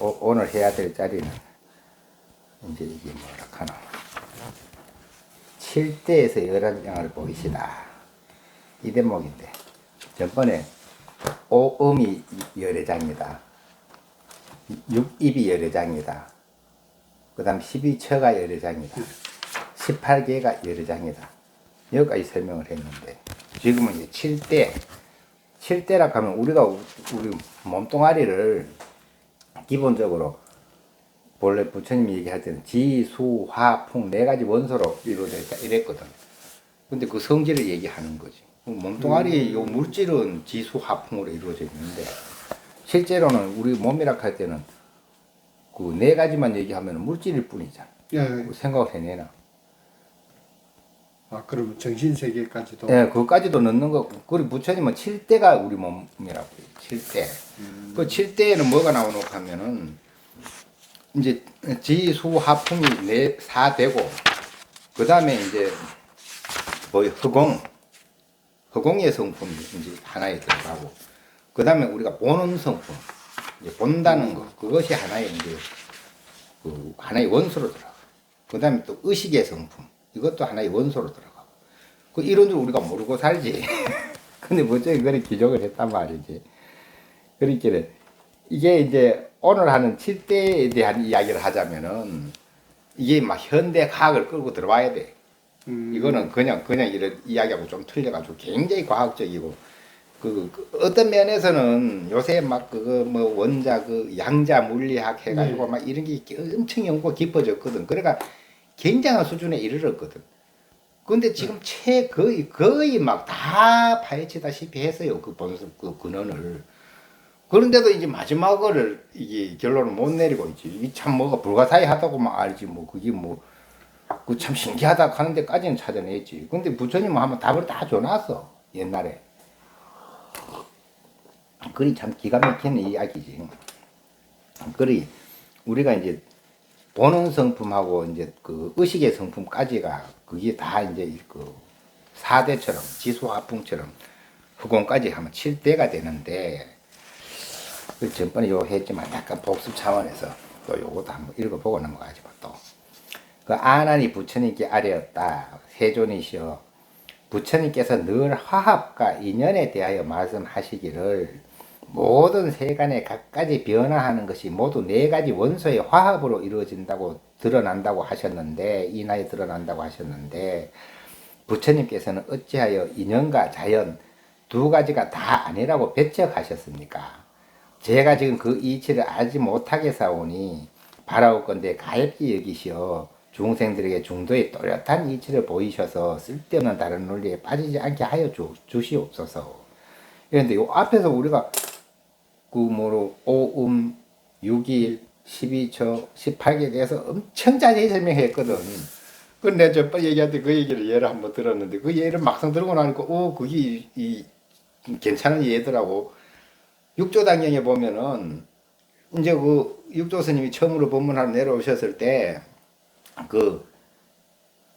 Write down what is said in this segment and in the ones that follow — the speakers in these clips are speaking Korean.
오늘 해야 될 자리는 이제 이게 뭐라 하나 7대에서 열한장을 보이시다 이 대목인데 전번에 오음이 열애장이다 6입이 열애장이다 그 다음 12처가 열애장이다 18개가 열애장이다 여기까지 설명을 했는데 지금은 이제 7대라 하면 우리가 우리 몸뚱아리를 기본적으로 원래 부처님이 얘기할 때는 지, 수, 화, 풍 네 가지 원소로 이루어져 있다 이랬거든. 근데 그 성질을 얘기하는 거지. 몸뚱아리 요 물질은 지, 수, 화, 풍으로 이루어져 있는데 실제로는 우리 몸이라 할 때는 그 네 가지만 얘기하면 물질일 뿐이잖아. 예. 그 생각을 해내나. 아, 그러면 정신 세계까지도. 예, 그것까지도 넣는 거. 그리고 부처님은 7대가 우리 몸이라고 해요. 7대. 그 7대에는 뭐가 나오노 하면은 이제 지, 수, 화, 풍이 4대고 그 다음에 이제 뭐 허공의 성품이 이제 하나에 들어가고 그 다음에 우리가 보는 성품 이제 본다는 거 그것이 하나의 이제 그 하나의 원소로 들어가. 그 다음에 또 의식의 성품 이것도 하나의 원소로 들어가고 그 이런 줄 우리가 모르고 살지. 근데 먼저 이거를 기적을 했단 말이지. 그러니까 이게 이제 오늘 하는 7대에 대한 이야기를 하자면은 이게 막 현대 과학을 끌고 들어와야 돼. 이거는 그냥 이런 이야기하고 좀 틀려가지고 굉장히 과학적이고 그 어떤 면에서는 요새 막 그거 뭐 원자 그 양자 물리학 해가지고 막 이런 게 엄청 연구가 깊어졌거든. 그러니까 굉장한 수준에 이르렀거든. 근데 지금 거의 막 다 파헤치다시피 했어요. 그 본성 그 근원을. 그런데도 이제 마지막을 이게 결론을 못 내리고 있지. 이게 참 뭐가 불가사의하다고만 알지 뭐 그게 뭐 그 참 신기하다 하는 데까지는 찾아냈지. 근데 부처님은 한번 답을 다 줘놨어 옛날에. 그리 참 기가 막히는 이야기지. 그리 우리가 이제 보는 성품하고 이제 그 의식의 성품까지가 그게 다 이제 그 4대처럼 지수화풍처럼 후공까지 하면 7대가 되는데 그 전번에 요 했지만 약간 복습 차원에서 또 요것도 한번 읽어보고 넘어가지 뭐 또. 그 아난이 부처님께 아뢰었다. 세존이시여 부처님께서 늘 화합과 인연에 대하여 말씀하시기를 모든 세간에 갖가지 변화하는 것이 모두 네 가지 원소의 화합으로 이루어진다고 드러난다고 하셨는데 인하에 드러난다고 하셨는데 부처님께서는 어찌하여 인연과 자연 두 가지가 다 아니라고 배척하셨습니까? 제가 지금 그 이치를 알지 못하게 사오니 바라옵건대 가엾게 여기시어 중생들에게 중도의 또렷한 이치를 보이셔서 쓸데없는 다른 논리에 빠지지 않게 하여 주시옵소서. 그런데 요 앞에서 우리가 그 뭐로 오음, 6일, 12처, 18개에 대해서 엄청 자세히 설명했거든. 근데 내가 저번 얘기할 때 그 얘기를 예를 한번 들었는데 그 예를 막상 들고 나니까 그게 괜찮은 예더라고. 육조단경에 보면은 이제 그 육조 스님이 처음으로 법문하러 내려오셨을 때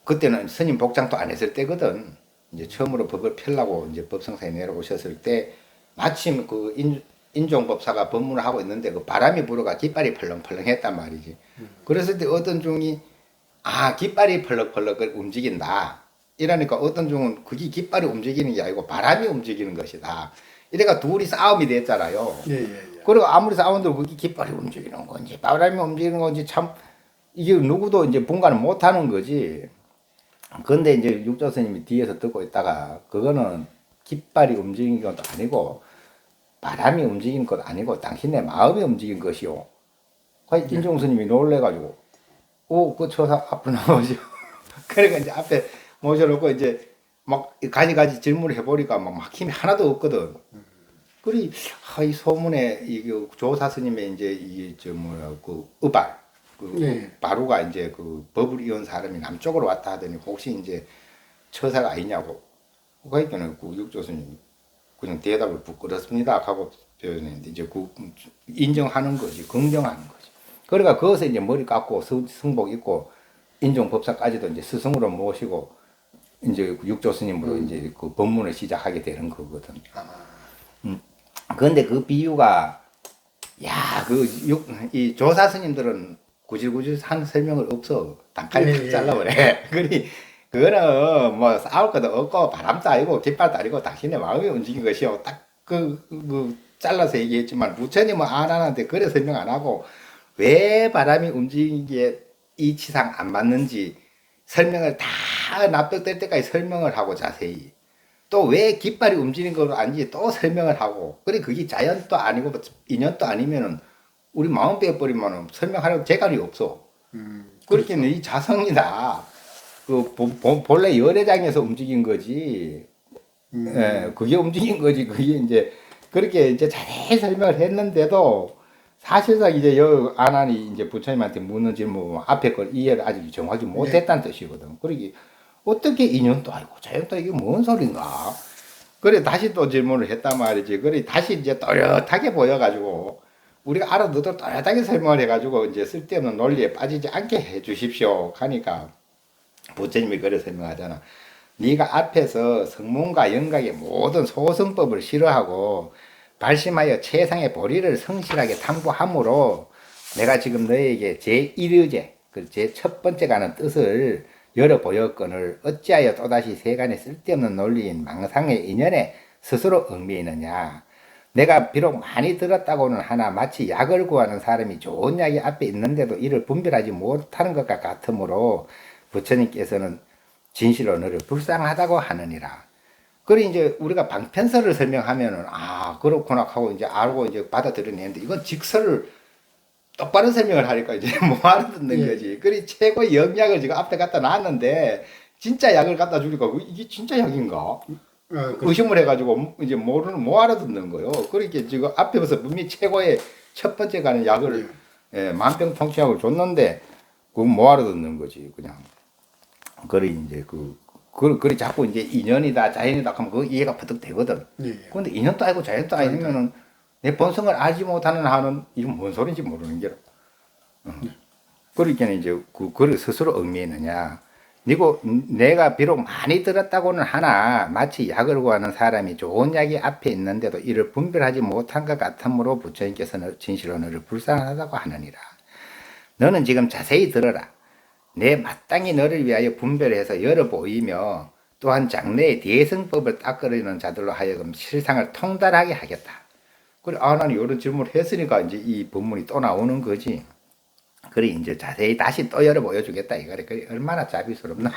그때는 스님 복장도 안 했을 때거든. 이제 처음으로 법을 펴려고 이제 법성사에 내려오셨을 때 마침 그 인종법사가 법문을 하고 있는데 그 바람이 불어가 깃발이 펄렁펄렁 했단 말이지. 그랬을 때 어떤 중이 깃발이 펄럭펄럭 움직인다. 이러니까 어떤 중은 그게 깃발이 움직이는 게 아니고 바람이 움직이는 것이다. 이래가 둘이 싸움이 됐잖아요. 그리고 아무리 싸운도 그게 깃발이 움직이는 건지 바람이 움직이는 건지 참 이게 누구도 이제 분간을 못 하는 거지. 근데 이제 육조 스님이 뒤에서 듣고 있다가 그거는 깃발이 움직이는 것도 아니고 바람이 움직이는 것도 아니고 당신의 마음이 움직인 것이요. 인종 스님이 놀래가지고 그 처사 앞으로 나오죠. 그러니까 이제 앞에 모셔놓고 이제 막 가지가지 질문을 해보니까 막 힘이 하나도 없거든. 그리 이 소문에 이 조사 스님의 이제 그 의발 바로가 이제 그 법을 이은 사람이 남쪽으로 왔다 하더니 혹시 이제 처사가 아니냐고. 그러니까 그 육조 스님이 그냥 대답을 부끄럽습니다 하고 표현했는데 이제 그 인정하는 거지, 긍정하는 거지. 그러니까 거기서 이제 머리 깎고 승복 입고 인종법사까지도 이제 스승으로 모시고 이제 육조 스님으로 이제 그 법문을 시작하게 되는 거거든. 그런데 그 비유가 야, 이 조사 스님들은 구질구질 한 설명을 없어. 단칼에 탁 예, 예. 잘라버려. 그거는 뭐 싸울 것도 없고 바람도 아니고 깃발도 아니고 당신의 마음이 움직인 것이요. 딱 잘라서 얘기했지만 부처님은 안 하는데 그래 설명 안 하고 왜 바람이 움직인 게 이 치상 안 맞는지 설명을 다 납득될 때까지 설명을 하고 자세히 또 왜 깃발이 움직이는 걸 아닌지 또 설명을 하고 그래 그게 자연도 아니고 인연도 아니면은 우리 마음 빼버리면은 설명하려고 재간이 없어. 그렇게 이 자성이다. 본래 열애장에서 움직인 거지. 예, 그게 움직인 거지. 그게 이제 그렇게 이제 자세히 설명을 했는데도 사실상 이제 여 안한이 이제 부처님한테 묻는 질문 앞에 걸 이해를 아직 정확히 못했다는 뜻이거든. 그러기 어떻게 인연도 아니고 자연도 이게 뭔 소린가? 그래 다시 또 질문을 했단 말이지. 그래 다시 이제 또렷하게 보여가지고 우리가 알아듣도록 또렷하게 설명을 해가지고 이제 쓸데없는 논리에 빠지지 않게 해주십시오. 하니까 부처님이 그래 설명하잖아. 네가 앞에서 성문과 영각의 모든 소승법을 싫어하고 발심하여 최상의 보리를 성실하게 탐구함으로 내가 지금 너에게 제1의제, 제 첫 번째 가는 뜻을 열어 보였거늘 어찌하여 또다시 세간의 쓸데없는 논리인 망상의 인연에 스스로 얽매이느냐. 내가 비록 많이 들었다고는 하나 마치 약을 구하는 사람이 좋은 약이 앞에 있는데도 이를 분별하지 못하는 것과 같으므로 부처님께서는 진실로 너를 불쌍하다고 하느니라. 그래 이제 우리가 방편설을 설명하면은 아 그렇구나 하고 이제 알고 이제 받아들여내는데 이건 직설을 똑바로 설명을 하니까 이제 못 알아듣는 예. 거지. 그래 최고의 영약을 지금 앞에 갖다 놨는데 진짜 약을 갖다 주니까 이게 진짜 약인가? 의심을 해가지고 이제 못 알아듣는 거요. 그렇게 지금 앞에서 분명히 최고의 첫 번째 가는 약을 만병통치약을 줬는데 그건 못 알아듣는 거지 그냥. 그래 이제 그래 자꾸 이제 인연이다 자연이다 하면 그 이해가 퍼뜩 되거든. 예. 근데 인연도 아니고 자연도 아니면은 내 본성을 알지 못하는 한은 이건 뭔 소리인지 모르는 게라. 그러니까 이제 그를 스스로 얽매이느냐. 그리고 내가 비록 많이 들었다고는 하나 마치 약을 구하는 사람이 좋은 약이 앞에 있는데도 이를 분별하지 못한 것 같으므로 부처님께서는 진실로 너를 불쌍하다고 하느니라. 너는 지금 자세히 들어라. 내 마땅히 너를 위하여 분별해서 열어 보이며 또한 장래의 대성법을 닦으려는 자들로 하여금 실상을 통달하게 하겠다. 그래, 나는 이런 질문을 했으니까 이제 이 본문이 또 나오는 거지. 그래, 이제 자세히 다시 또 열어 보여주겠다. 이거래. 그래, 얼마나 자비스럽나.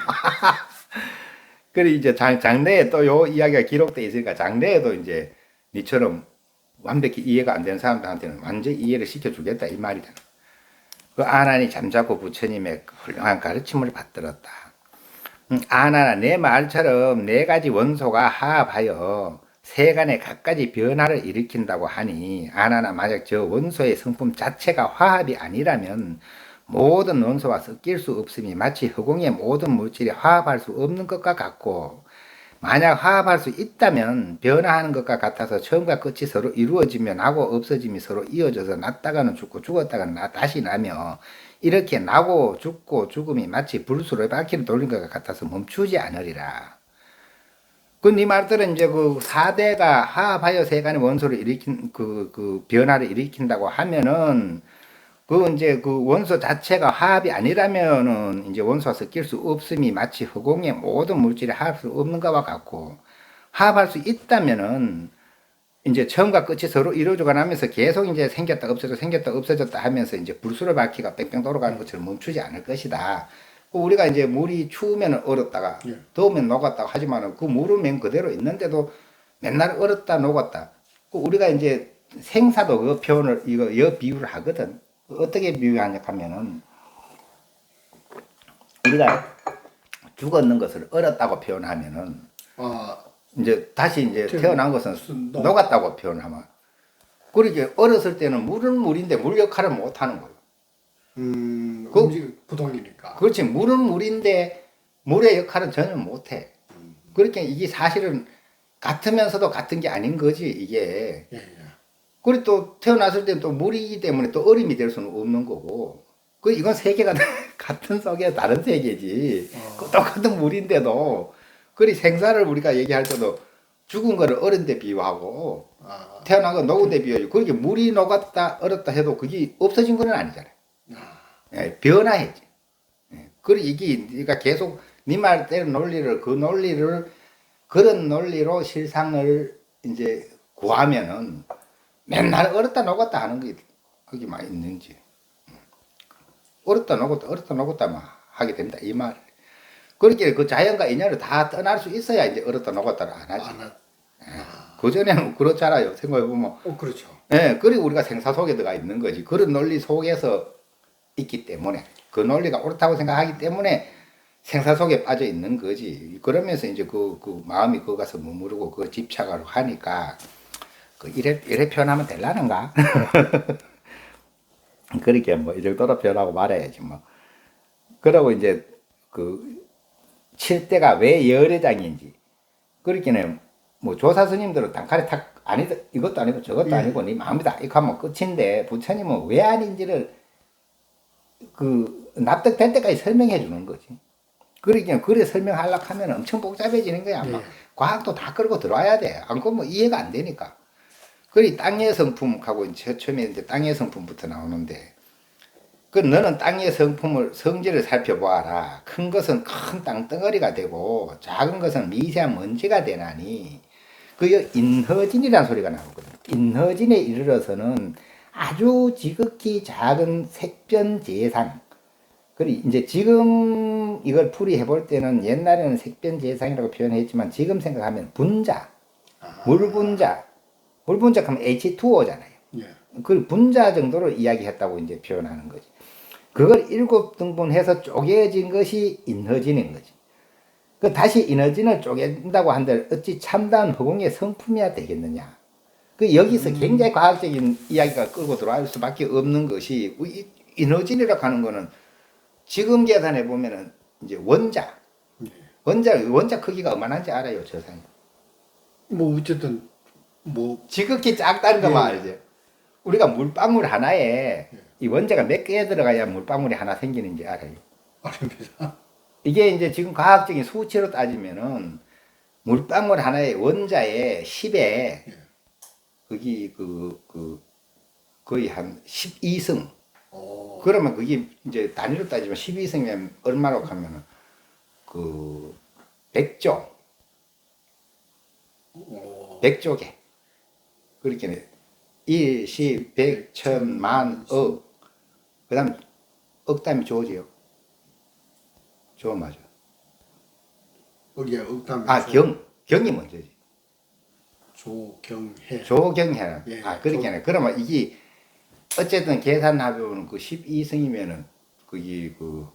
그래, 이제 장래에 또 요 이야기가 기록되어 있으니까 장래에도 이제 니처럼 완벽히 이해가 안 되는 사람들한테는 완전히 이해를 시켜주겠다. 이 말이잖아. 그 아난이 잠자코 부처님의 훌륭한 가르침을 받들었다. 아난아 내 말처럼 네 가지 원소가 화합하여 세간에 갖가지 변화를 일으킨다고 하니 아난아 만약 저 원소의 성품 자체가 화합이 아니라면 모든 원소와 섞일 수 없음이 마치 허공의 모든 물질이 화합할 수 없는 것과 같고 만약 화합할 수 있다면 변화하는 것과 같아서 처음과 끝이 서로 이루어지며 나고 없어짐이 서로 이어져서 났다가는 죽고 죽었다가는 다시 나며 이렇게 나고 죽고 죽음이 마치 불수로 바퀴를 돌린 것과 같아서 멈추지 않으리라. 네 말들은 이제 그 4대가 화합하여 세간의 원소를 일으킨 그 변화를 일으킨다고 하면은 이제 그 원소 자체가 화합이 아니라면은 이제 원소와 섞일 수 없음이 마치 허공의 모든 물질이 화합할 수 없는 것과 같고 화합할 수 있다면은 이제 처음과 끝이 서로 이루어져 나면서 계속 이제 생겼다 없어졌다 하면서 이제 불수로 바퀴가 뺑뺑 돌아가는 것처럼 멈추지 않을 것이다. 우리가 이제 물이 추우면 얼었다가 더우면 녹았다고 하지만은 그 물은 맨 그대로 있는데도 맨날 얼었다 녹았다. 우리가 이제 생사도 그 표현을 여 비유를 하거든. 어떻게 비유하냐 하면은 우리가 죽었는 것을 얼었다고 표현하면은 이제 다시 이제 태어난 것은 녹았다고 표현하면 그렇게 얼었을 때는 물은 물인데 물 역할을 못 하는 거예요. 부동이니까. 그렇지. 물은 물인데 물의 역할은 전혀 못 해. 그러니까 이게 사실은 같으면서도 같은 게 아닌 거지 이게. 그리고 또 태어났을 때 또 물이기 때문에 또 얼음이 될 수는 없는 거고. 이건 세계가 같은 속에 다른 세계지. 똑같은 물인데도. 그리 생사를 우리가 얘기할 때도 죽은 거를 얼은 데 비유하고 아, 태어난 거 녹은 데 비유하고 그렇게 물이 녹았다 얼었다 해도 그게 없어진 건 아니잖아요. 아, 예, 변화했지. 예, 그리고 이게 네가 계속 네 말대로 논리를 그 논리를 그런 논리로 실상을 이제 구하면은 맨날 얼었다 녹았다 하는 게 그게 많이 있는지 얼었다 녹았다 막 하게 된다 이 말. 그렇게 그 자연과 인연을 다 떠날 수 있어야 이제 얼었다 녹았다를 안 하지. 안 하- 그 전에는 그렇잖아요. 생각해보면. 그렇죠. 예, 그리고 우리가 생사 속에 들어가 있는 거지. 그런 논리 속에서 있기 때문에 그 논리가 옳다고 생각하기 때문에 생사 속에 빠져 있는 거지. 그러면서 이제 그 마음이 거기 가서 머무르고 그 집착을 하니까 그 이래 표현하면 될라는가? 그렇게 뭐 이 정도로 표현하고 말해야지 뭐. 그러고 이제 그 칠대가 왜 열애장인지 그렇게는 뭐 조사 스님들은 단칼에 탁 아니다 이것도 아니고 저것도 예. 아니고 네 마음이다 이거 하면 끝인데 부처님은 왜 아닌지를 그 납득될 때까지 설명해 주는 거지. 그러니까 그래 설명하려고 하면 엄청 복잡해지는 거야. 막 예. 과학도 다 끌고 들어와야 돼. 안 그러면 이해가 안 되니까. 그리 땅의 성품하고 처음에 이제 땅의 성품부터 나오는데 그 너는 땅의 성품을 성질을 살펴보아라. 큰 것은 큰 땅덩어리가 되고 작은 것은 미세한 먼지가 되나니 그 인허진이라는 소리가 나오거든. 인허진에 이르러서는 아주 지극히 작은 색변재상. 그리고 이제 지금 이걸 풀이해 볼 때는 옛날에는 색변재상이라고 표현했지만 지금 생각하면 분자, 물분자, 물분자 하면 H2O잖아요. 예. 그 분자 정도로 이야기했다고 이제 표현하는 거지. 그걸 7등분해서 쪼개진 것이 인허진인 거지. 그 다시 인허진을 쪼갠다고 한들 어찌 참다운 허공의 성품이야 되겠느냐. 그 여기서 굉장히 과학적인 이야기가 끌고 들어갈 수밖에 없는 것이 이 인허진이라고 하는 거는 지금 계산해 보면은 이제 원자 크기가 얼마나인지 알아요, 저상이. 뭐 어쨌든 뭐 지극히 작다는 것만 예. 알죠. 우리가 물방울 하나에 이 원자가 몇 개 들어가야 물방울이 하나 생기는지 알아요. 아닙니다. 이게 이제 지금 과학적인 수치로 따지면은 물방울 하나의 원자의 10에 거기 거의 한 12승. 오. 그러면 그게 이제 단위로 따지면 12승이면 얼마로 하면은 그 100조. 오. 100조개. 그렇게 1, 10, 100, 1000, 만, 억. 그 다음 억 다음에 조지요. 조 맞아. 거기에 억담. 아, 경이 먼저지. 조경해. 조경해라. 예, 아, 그렇게 그러면 이게 어쨌든 계산하면 그 12승이면은 그게 그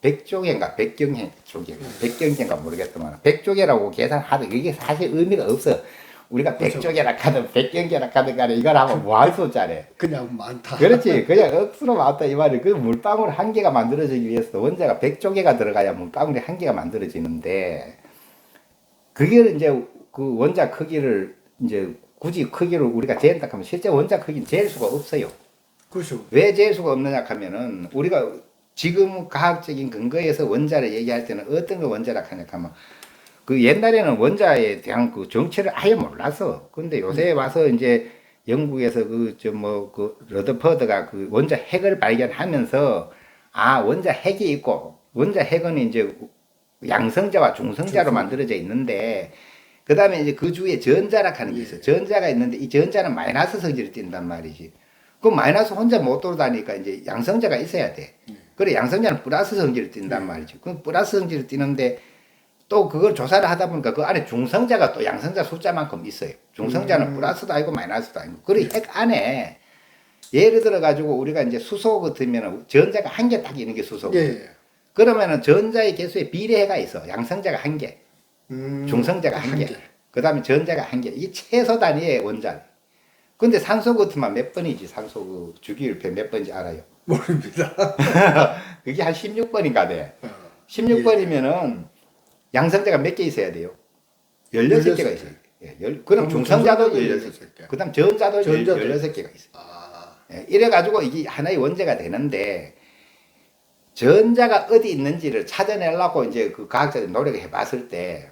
100조개인가 100경해 조개. 100경해인가 모르겠더만 100조개라고 계산하도 이게 사실 의미가 없어. 우리가 그렇죠. 100조개라 하든 100경개라 하든 간에 이걸 하면 뭐 할 수 없잖아요. 그냥 많다. 그렇지. 그냥 억수로 많다 이 말이. 그 물방울 한 개가 만들어지기 위해서 원자가 100조개가 들어가야 물방울이 한 개가 만들어지는데 그게 이제 그 원자 크기를 이제 굳이 크기를 우리가 재는다 하면 실제 원자 크기는 잴 수가 없어요. 그렇죠. 왜 잴 수가 없느냐 하면은 우리가 지금 과학적인 근거에서 원자를 얘기할 때는 어떤 걸 원자라 하냐 하면 그 옛날에는 원자에 대한 그 정체를 아예 몰랐어. 근데 요새 와서 이제 영국에서 그 러더퍼드가 그 원자 핵을 발견하면서 아, 원자 핵이 있고 원자 핵은 이제 양성자와 중성자로 만들어져 있는데 그 다음에 이제 그 주위에 전자라 하는 게 있어. 전자가 있는데 이 전자는 마이너스 성질을 띈단 말이지. 그 마이너스 혼자 못 돌아다니까 이제 양성자가 있어야 돼. 그래 양성자는 플러스 성질을 띈단 말이지. 그 플러스 성질을 띠는데 또 그걸 조사를 하다 보니까 그 안에 중성자가 또 양성자 숫자만큼 있어요. 중성자는 플러스도 아니고 마이너스도 아니고. 그래 핵 안에 예를 들어 가지고 우리가 이제 수소 같으면 전자가 한 개 딱 있는 게 수소. 예. 그러면은 전자의 개수에 비례해가 있어. 양성자가 한 개, 중성자가 한 개, 그 다음에 전자가 한 개. 이게 최소 단위의 원자. 근데 산소 같으면 몇 번이지? 산소 그 주기율표 몇 번인지 알아요? 모릅니다. 그게 한 16번인가 돼. 어. 16번이면은 양성자가 몇 개 있어야 돼요? 16개가 있어요. 예, 그럼 그럼 중성자도 중성자도 16개. 그 다음 전자도 전자도 16개가 있어요. 아. 예, 이래가지고 이게 하나의 원자가 되는데, 전자가 어디 있는지를 찾아내려고 이제 그 과학자들이 노력을 해봤을 때,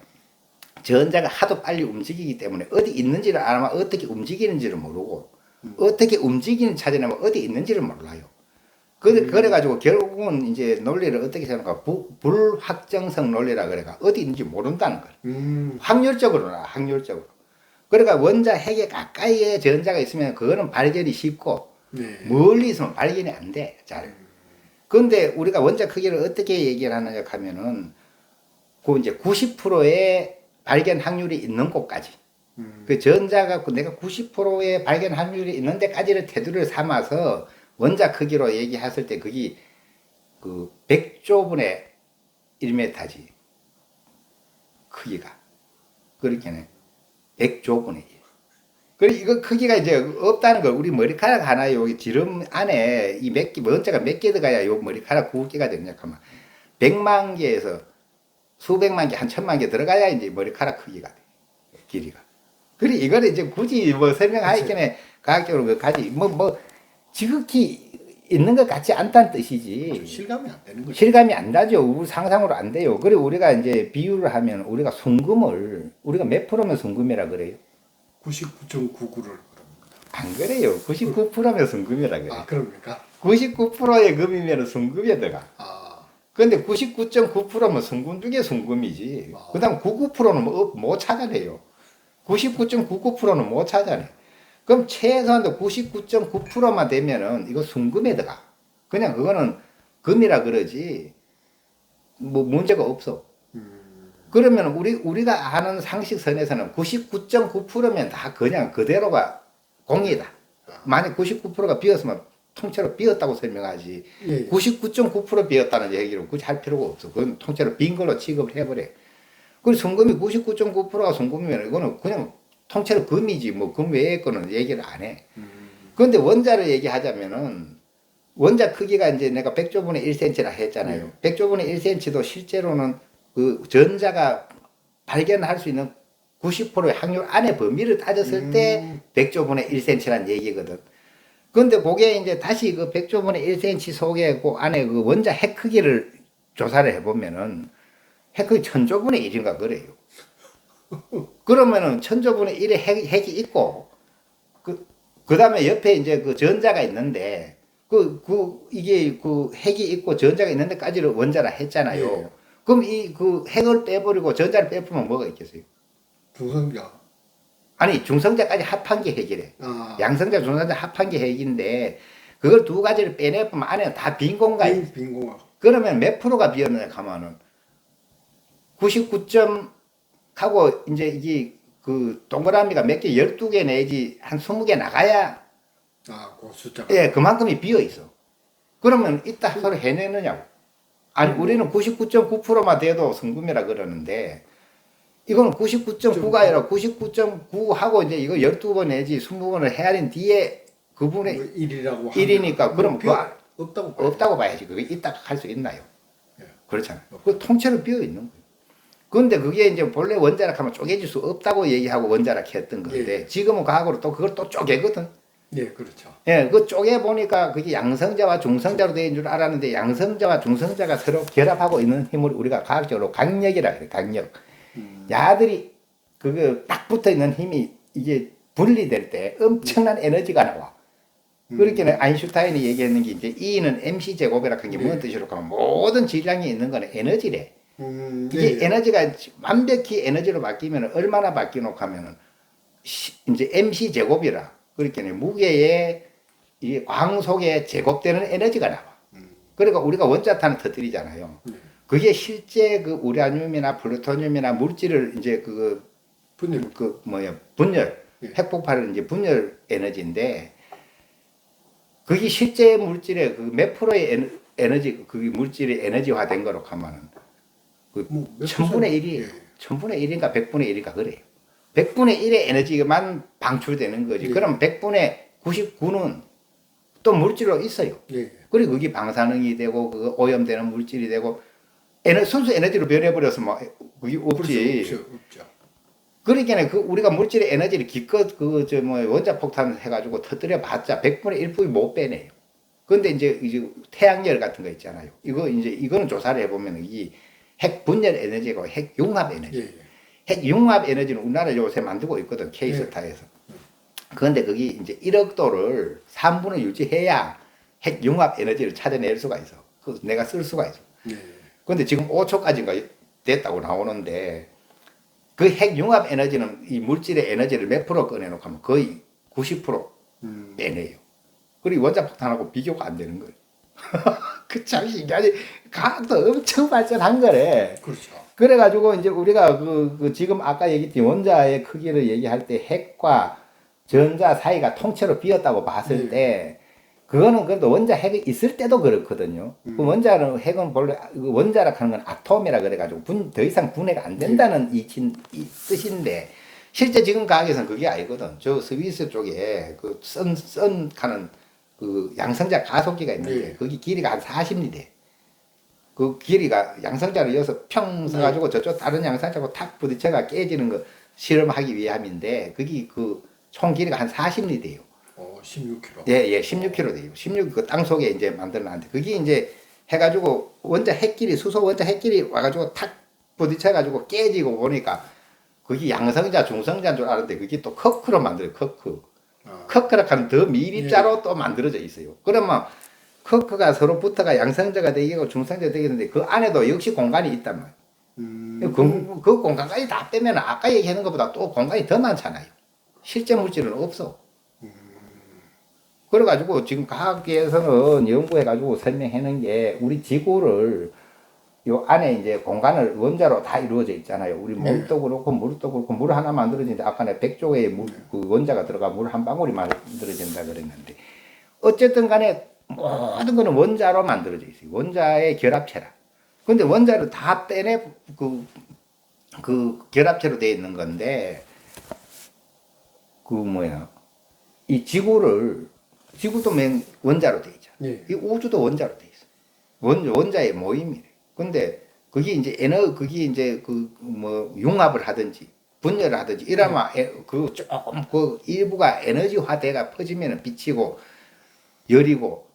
전자가 하도 빨리 움직이기 때문에 어디 있는지를 알아면 어떻게 움직이는지를 모르고 어떻게 움직이는 찾아내면 어디 있는지를 몰라요. 그래가지고 결국은 이제 논리를 어떻게 생각할까? 불확정성 논리라 그래가 어디 있는지 모른다는 거예요. 확률적으로나 확률적으로. 그러니까 원자 핵에 가까이에 전자가 있으면 그거는 발견이 쉽고 네. 멀리 있으면 발견이 안 돼. 잘. 그런데 우리가 원자 크기를 어떻게 얘기를 하느냐 하면은 그 이제 90%의 발견 확률이 있는 곳까지. 그 전자가 내가 90%의 발견 확률이 있는 데까지를 테두리를 삼아서 원자 크기로 얘기했을 때 그게 그 100조분의 1m지. 크기가. 그렇게는 100조분의 1. 그리고 이거 크기가 이제 없다는 걸 우리 머리카락 하나 여기 지름 안에 이 몇 개, 원자가 몇 개 들어가야 요 머리카락 굵기가 되냐 하면 100만 개에서 수백만 개, 한 천만 개 들어가야 이제 머리카락 크기가 돼. 길이가. 그래, 이거를 이제 굳이 뭐 설명하기 전에 과학적으로 그까지 뭐 지극히 있는 것 같지 않다는 뜻이지. 실감이 안 되는 거죠. 실감이 안 나죠. 우리 상상으로 안 돼요. 그래, 우리가 이제 비유를 하면 우리가 순금을, 우리가 몇 프로면 순금이라 그래요? 99.99를 안 그래요. 99%면 순금이라 그래요. 아, 그럽니까? 99%의 금이면 순금에 들어가. 아, 근데 99.9%면 순금 중에 순금이지. 그 다음 99%는 못 찾아내요. 99.99%는 못 찾아내. 그럼 최소한도 99.9%만 되면은 이거 순금에 들어가. 그냥 그거는 금이라 그러지. 뭐 문제가 없어. 그러면 우리가 아는 상식선에서는 99.9%면 다 그냥 그대로가 공이다. 만약 99%가 비었으면 통째로 비었다고 설명하지. 예. 99.9% 비었다는 얘기를 굳이 할 필요가 없어. 그건 통째로 빈 걸로 취급을 해버려. 그리고 순금이 99.9%가 순금이면 이거는 그냥 통째로 금이지. 뭐 금 외의 거는 얘기를 안 해. 그런데 원자를 얘기하자면은 원자 크기가 이제 내가 100조분의 1cm라 했잖아요. 100조분의 1cm도 실제로는 그 전자가 발견할 수 있는 90%의 확률 안에 범위를 따졌을 때 100조분의 1cm란 얘기거든. 근데 그게 이제 다시 그 100조분의 1cm 속에 그 안에 그 원자 핵 크기를 조사를 해보면은 핵 크기 1000조분의 1인가 그래요. 그러면은 1000조분의 1의 핵이 있고 그 다음에 옆에 이제 그 전자가 있는데 이게 그 핵이 있고 전자가 있는 데까지를 원자라 했잖아요. 예. 그럼 이 그 핵을 빼버리고 전자를 빼버리면 뭐가 있겠어요? 중성자. 아니, 중성자까지 합한 게 핵이래. 아, 양성자, 중성자 합한 게 핵인데, 그걸 두 가지를 빼내보면 안에 다 빈 공간이. 빈 공간. 그러면 몇 프로가 비었느냐 하면은, 99점 하고, 이제 이게 그 동그라미가 몇 개, 12개 내지 한 20개 나가야, 아, 그 숫자가. 예, 그만큼이 비어 있어. 그러면 이따 서로 해내느냐고. 아니, 우리는 99.9%만 돼도 성금이라 그러는데, 이거는 99.9가 아니라 99.9하고 이제 이거 12번 내지 20번을 헤아린 뒤에 그분의 1이라고 1이니까 그럼 그거 없다고 봐야지. 없다고 봐야지. 그게 있다 할 수 있나요? 예. 그렇잖아요. 그 통째로 비어 있는 거예요. 그런데 그게 이제 본래 원자락 하면 쪼개질 수 없다고 얘기하고 원자락 했던 건데 예. 지금은 과학으로 또 그걸 또 쪼개거든. 예, 그렇죠. 예, 그 쪼개 보니까 그게 양성자와 중성자로 되어 있는 줄 알았는데 양성자와 중성자가 서로 결합하고 있는 힘을 우리가 과학적으로 강력이라 그래. 강력. 야들이 그거 딱 붙어 있는 힘이 이게 분리될 때 엄청난 에너지가 나와. 그렇게 아인슈타인이 얘기했는 게 이제 E는 MC 제곱이라 한 게 무슨 뜻이로 하면 모든 질량이 있는 거는 에너지래. 이게 예. 에너지가 완벽히 에너지로 바뀌면 얼마나 바뀌노 하면은 이제 MC 제곱이라. 그렇게 무게에 이 광속에 제곱되는 에너지가 나와. 그러니까 우리가 원자탄을 터뜨리잖아요. 그게 실제 그 우라늄이나 플루토늄이나 물질을 이제 분열. 분열, 예. 핵폭발은 이제 분열 에너지인데, 그게 실제 물질의 그 몇 프로의 에너지, 그 물질이 에너지화된 거로 하면은, 몇 천분의 1이, 예. 천분의 1인가 100분의 1인가 그래요. 100분의 1의 에너지만 방출되는 거지. 예. 그럼 100분의 99는 또 물질로 있어요. 예. 그리고 그게 방사능이 되고, 그 오염되는 물질이 되고, 순수 에너지로 변해버려서 뭐, 그게 없지. 없죠. 그러니까 우리가 물질의 에너지를 기껏 원자 폭탄을 해가지고 터뜨려 봤자 100분의 1뿐이 못 빼내요. 근데 이제 태양열 같은 거 있잖아요. 이거는 조사를 해보면 이 핵 분열 에너지고 핵 융합 에너지. 예. 핵 융합 에너지는 우리나라 요새 만들고 있거든. K스타에서. 그런데 그게 이제 1억 도를 3분을 유지해야 핵 융합 에너지를 찾아낼 수가 있어. 그 내가 쓸 수가 있어. 예. 그런데 지금 5초까지인가 됐다고 나오는데 그 핵 융합 에너지는 이 물질의 에너지를 몇 프로 꺼내놓고 하면 거의 90% 빼내요. 그리고 원자폭탄하고 비교가 안 되는 거예요. 그 참 신기하지. 과학도 엄청 발전한 거래. 그렇죠. 그래가지고 이제 우리가 그 지금 아까 얘기했던 원자의 크기를 얘기할 때 핵과 전자 사이가 통째로 비었다고 봤을 때 그거는 그래도 원자 핵이 있을 때도 그렇거든요. 그 원자는 핵은 본래 그 원자라 하는 건 아톰이라 그래가지고 더 이상 분해가 안 된다는 이 뜻인데 실제 지금 과학에서는 그게 아니거든. 저 스위스 쪽에 그 선 하는 그 양성자 가속기가 있는데 거기 길이가 한 40m 돼. 그 길이가 양성자를 이어서 평 서가지고 저쪽 다른 양성자하고 탁 부딪혀가 깨지는 거 실험하기 위함인데 그게 그 총 길이가 한 40m 돼요. 16km. 예, 16km 돼요. 16 그 땅 속에 이제 만들어놨는데 그게 이제 해가지고 원자 핵끼리 수소 원자 핵끼리 와가지고 탁 부딪혀가지고 깨지고 보니까 그게 양성자 중성자인 줄 알았는데 그게 또 커크로 만들어요. 커크. 커크라 하는 더 미립자로 또 만들어져 있어요. 그러면 커크가 서로 붙어가 양성자가 되고 중성자가 되겠는데 그 안에도 역시 공간이 있단 말이에요. 그 공간까지 다 빼면 아까 얘기하는 것보다 또 공간이 더 많잖아요. 실제 물질은 없어. 그래가지고 지금 과학계에서는 연구해가지고 설명하는 게 우리 지구를 요 안에 이제 공간을 원자로 다 이루어져 있잖아요. 우리 몸도 그렇고 물도 그렇고 물 하나 만들어지는데 아까 내가 100조의 물, 그 원자가 들어가 물 한 방울이 만들어진다 그랬는데 어쨌든 간에 모든 거는 원자로 만들어져 있어요. 원자의 결합체라. 근데 원자를 다 빼내 그 결합체로 되어 있는 건데 이 지구도 맨 원자로 돼 있잖아. 이 우주도 원자로 돼 있어. 원자의 모임이래. 근데 그게 이제 그게 이제 융합을 하든지 분열을 하든지 이러면 조금 그 일부가 에너지화돼가 퍼지면 빛이고 열이고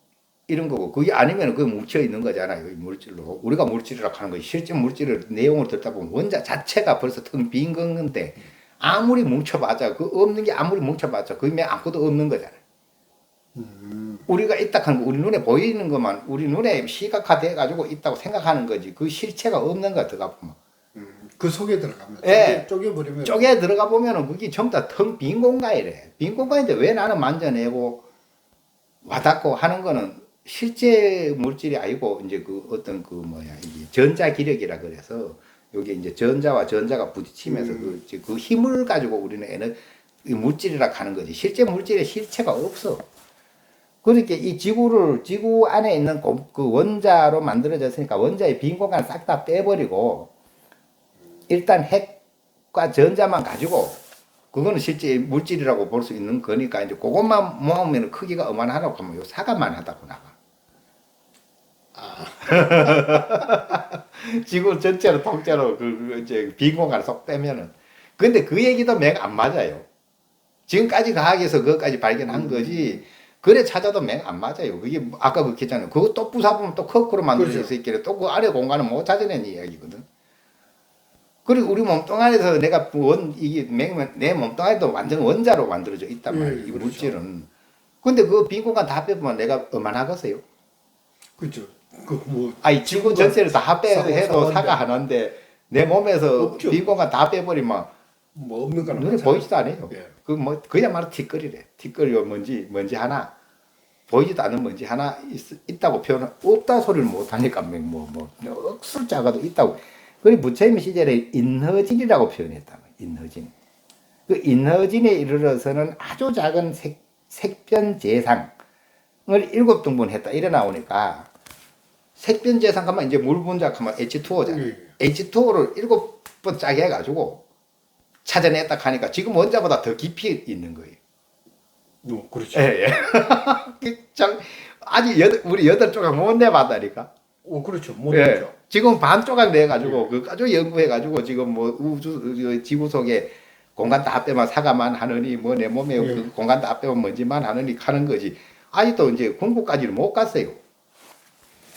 이런 거고 그게 아니면 그 뭉쳐 있는 거잖아요. 이 물질로. 우리가 물질이라고 하는 거 실제 물질을 내용을 듣다 보면 원자 자체가 벌써 텅 빈 건데 아무리 뭉쳐봤자 그 없는 게 아무리 뭉쳐봤자 그게 아무것도 없는 거잖아요. 우리가 있다 하는 거 우리 눈에 보이는 것만 우리 눈에 시각화돼 가지고 있다고 생각하는 거지 그 실체가 없는 거 들어가 보면 그 속에 들어가면 쪼개버리면 쪼개 들어가 보면은 그게 전부 다 텅 빈 공간이래. 빈 공간인데 왜 나는 만져내고 와닿고 하는 거는 실제 물질이 아니고 이제 그 어떤 이게 전자 기력이라 그래서 여기 이제 전자와 전자가 부딪히면서 그 힘을 가지고 우리는 물질이라 하는 거지. 실제 물질의 실체가 없어. 그러니까 이 지구 안에 있는 그 원자로 만들어졌으니까 원자의 빈 공간을 싹 다 빼버리고 일단 핵과 전자만 가지고 그거는 실제 물질이라고 볼 수 있는 거니까 이제 그것만 모으면 크기가 어마하다고 하면 요 사과만 하다고 나가. 지구 전체로 통째로 이제 빈 공간을 쏙 빼면은. 근데 그 얘기도 맹 안 맞아요. 지금까지 과학에서 그것까지 발견한 거지. 그래 찾아도 맹 안 맞아요. 그게 아까 그렇게 했잖아요. 그거 또 부숴보면 또 커크로 만들 수 있길래 또 그 안에 공간을 못 찾아낸 이야기거든. 그리고 우리 몸뚱 안에서 내가 이게 내 몸뚱 안에도 완전 원자로 만들어져 있단 말이에요. 이 그렇죠. 물질은. 근데 그 빈 공간 다 빼보면 내가 얼마나겠어요? 그렇죠. 지구 전체를 다 빼도 사가 하나인데 내 몸에서 없죠. 빈 공간 다 빼버리면 뭐 없는 거는 눈에 보이지도 않아요. 예. 그야말로 티끌이래. 티끌이요 먼지 하나 보이지도 않는 먼지 하나 있다고 표현을 없다 소리를 못 하니까 억수로 작아도 있다고. 그리고 부처님 시절에 인허진이라고 표현했다. 인허진. 그 인허진에 이르러서는 아주 작은 색변재상을 7등분했다. 이래 나오니까 색변재상 하면 이제 물 분자하면 H2O잖아요. H2O를 7번 짜게 해가지고 찾아냈다 하니까 지금 원자보다 더 깊이 있는 거예요. 그렇죠. 예. 참 아직 우리 8조각 못 내봤다니까. 그렇죠. 못 예. 되죠. 지금 반 조각 내가지고 그까지 연구해가지고 지금 지구 속에 공간 다 빼면 사과만 하느니 내 몸에 그 공간 다 빼면 먼지만 하느니 하는 거지. 아직도 이제 궁극까지는 못 갔어요.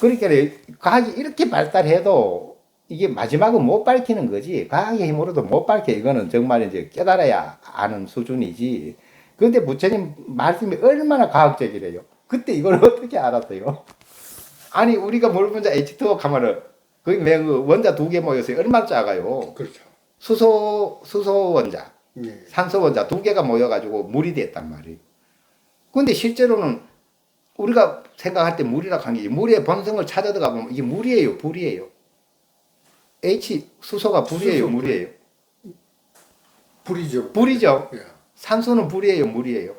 그러니까 과학이 이렇게 발달해도 이게 마지막은 못 밝히는 거지. 과학의 힘으로도 못 밝혀. 이거는 정말 이제 깨달아야 아는 수준이지. 근데 부처님 말씀이 얼마나 과학적이래요. 그때 이걸 어떻게 알았어요? 아니, 우리가 물 분자 H2O 가면은, 거기 그 원자 두 개 모여서 얼마나 작아요. 그렇죠. 수소 원자, 예. 산소 원자 두 개가 모여가지고 물이 됐단 말이에요. 근데 실제로는 우리가 생각할 때 물이라고 하는 게 물의 본성을 찾아 들어가 보면 이게 물이에요, 불이에요. 수소가 불이에요, 수소, 물이에요? 불이죠. 불이죠. 예. 산소는 불이에요, 물이에요?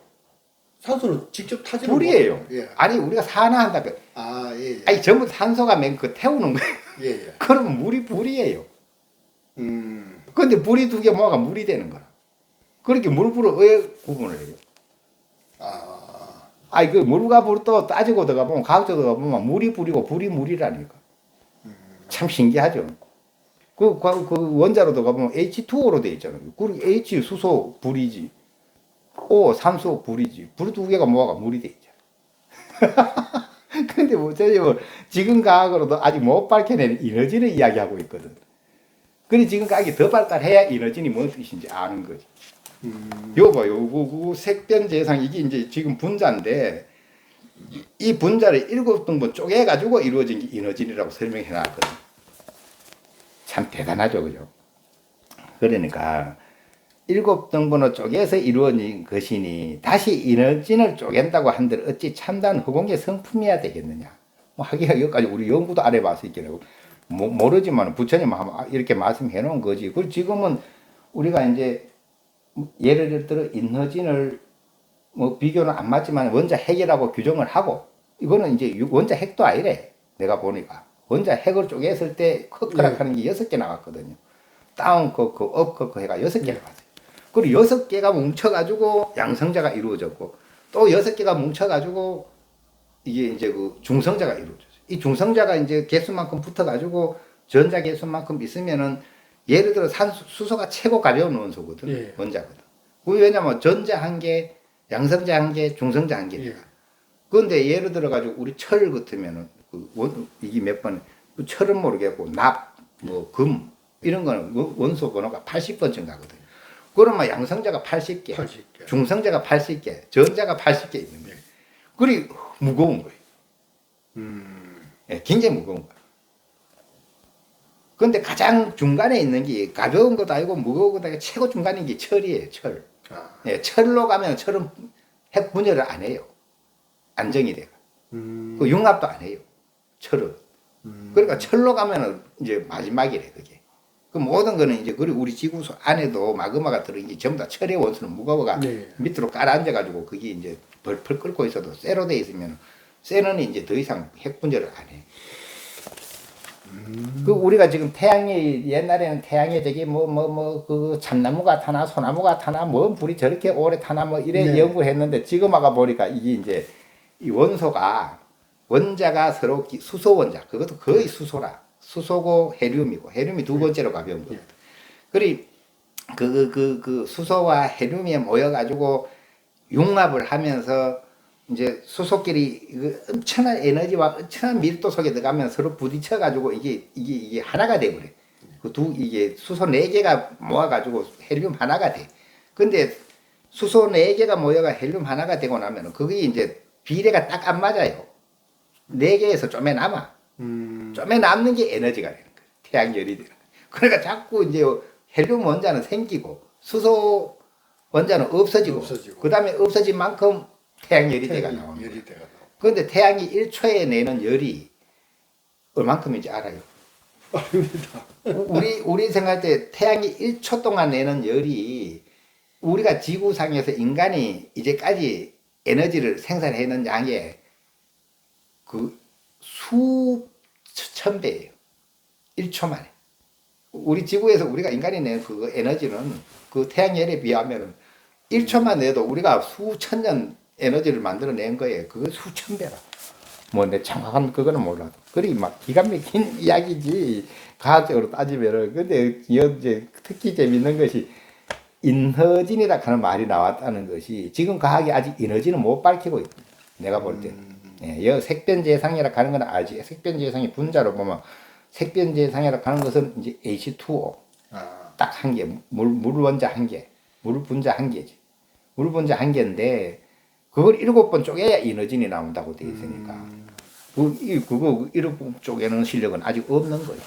산소는 직접 타지 불이에요. 예. 아니, 우리가 산화 한다고. 아, 예, 예. 아니, 전부 산소가 맨 그 태우는 거예요. 예, 예. 그러면 물이 불이에요. 음. 근데 불이 두 개 모아가 물이 되는 거라. 그렇게 물불을 왜 구분을 해요? 아. 아니, 그 물과 불도 따지고 들어가 보면, 과학적으로 들어가 보면 물이 불이고 불이 물이라니까. 참 신기하죠. 그 원자로 들어가 보면 H2O로 돼 있잖아요. 그리고 H 수소 불이지. O 산소 불이지. 불 두 개가 모아가 물이 돼 있잖아. 근데 뭐, 지금 과학으로도 아직 못 밝혀낸 에너지를 이야기하고 있거든. 그래, 지금 과학이 더 발달해야 에너지는 뭔 뜻인지 아는 거지. 요 봐요. 그 색변재상 이게 이제 지금 분자인데, 이 분자를 7등분 쪼개가지고 이루어진 게 에너지라고 설명해 놨거든. 참 대단하죠, 그죠? 그러니까 7등분을 쪼개서 이루어진 것이니 다시 에너지를 쪼갠다고 한들 어찌 참다운 허공의 성품이어야 되겠느냐? 뭐 하기가 여기까지 우리 연구도 안 해봤을 거라고 모르지만 부처님 이렇게 말씀해 놓은 거지. 그리고 지금은 우리가 이제 예를 들어 인허진을 뭐 비교는 안 맞지만 원자 핵이라고 규정을 하고, 이거는 이제 원자 핵도 아니래. 내가 보니까 원자 핵을 쪼개었을 때 커크락하는 게 6개 나왔거든요. 다운 커크, 업 커크 해가 6개 나왔어요. 그리고 6개가 뭉쳐가지고 양성자가 이루어졌고, 또 6개가 뭉쳐가지고 이게 이제 그 중성자가 이루어졌어요. 이 중성자가 이제 개수만큼 붙어가지고 전자 개수만큼 있으면은, 예를 들어 수소가 최고 가벼운 원소거든. 예. 원자거든. 왜냐면 전자 한 개, 양성자 한 개, 중성자 한 개니까. 예. 그런데 예를 들어 가지고 우리 철 같으면은 이게 몇 번, 그 철은 모르겠고 납, 뭐 금 이런 거는 원소 번호가 80번쯤 가거든. 그러면 양성자가 80개, 80개. 중성자가 80개, 전자가 80개 있는 거예요. 그리 무거운 거예요. 예, 굉장히 무거운 거예요. 근데 가장 중간에 있는 게 가벼운 것도 아니고 무거운 것도 아니고 최고 중간인 게 철이에요, 철. 아. 예, 철로 가면 철은 핵 분열을 안 해요. 안정이 돼요. 그 융합도 안 해요, 철은. 그러니까 철로 가면은 이제 마지막이래, 그게. 그 모든 거는 이제, 그리고 우리 지구 안에도 마그마가 들어있는 게 전부 다 철의 원소는 무거워가 네. 밑으로 깔아앉아가지고 그게 이제 벌벌 끓고 있어도 쇠로 돼 있으면 쇠는 이제 더 이상 핵 분열을 안 해. 그 우리가 지금 태양이, 옛날에는 태양에 저기 그 참나무가 타나 소나무가 타나 뭐 불이 저렇게 오래 타나 뭐 이래 네. 연구했는데, 지금 와가 보니까 이게 이제 이 원소가, 원자가 서로 수소 원자, 그것도 거의 수소라. 수소고 헤륨이고, 헤륨이 두 번째로 가벼운 거. 그리 그 수소와 헤륨이 모여가지고 융합을 하면서 이제 수소끼리 엄청난 에너지와 엄청난 밀도 속에 들어가면 서로 부딪혀가지고 이게 하나가 돼버려. 이게 수소 4개가 모아가지고 헬륨 하나가 돼. 근데 수소 4개가 모여가 헬륨 하나가 되고 나면 그게 이제 비례가 딱 안 맞아요. 4개에서 좀에 남아. 좀에 남는 게 에너지가 되는 거예요. 태양열이 되는 거예요. 그러니까 자꾸 이제 헬륨 원자는 생기고 수소 원자는 없어지고. 그 다음에 없어진 만큼 태양열이 돼가 나오는 거예요. 그런데 태양이 1초에 내는 열이 얼만큼인지 알아요? 아닙니다. 우리 생각할 때 태양이 1초 동안 내는 열이, 우리가 지구상에서 인간이 이제까지 에너지를 생산해낸 양의 그 수천 배예요. 1초 만에. 우리 지구에서 우리가 인간이 낸 그 에너지는 그 태양열에 비하면 1초만 내도 우리가 수천 년 에너지를 만들어낸 거예요. 그거 수천 배라. 뭐 내 정확한 그거는 몰라도. 그리 막 기가 막힌 이야기지, 과학적으로 따지면은. 근데 이제 특히 재밌는 것이 인허진이라 하는 말이 나왔다는 것이, 지금 과학이 아직 인허진은 못 밝히고 있다. 내가 볼 때는. 예, 색변재상이라 하는 건 알지. 색변재상이 분자로 보면 색변재상이라고 하는 것은 이제 H2O 아, 딱 한 개, 물 원자 한 개, 물 분자 한 개지. 물 분자 한 개인데 그걸 7번 쪼개야 이너진이 나온다고 돼 있으니까 그거 7번 쪼개는 실력은 아직 없는 거예요.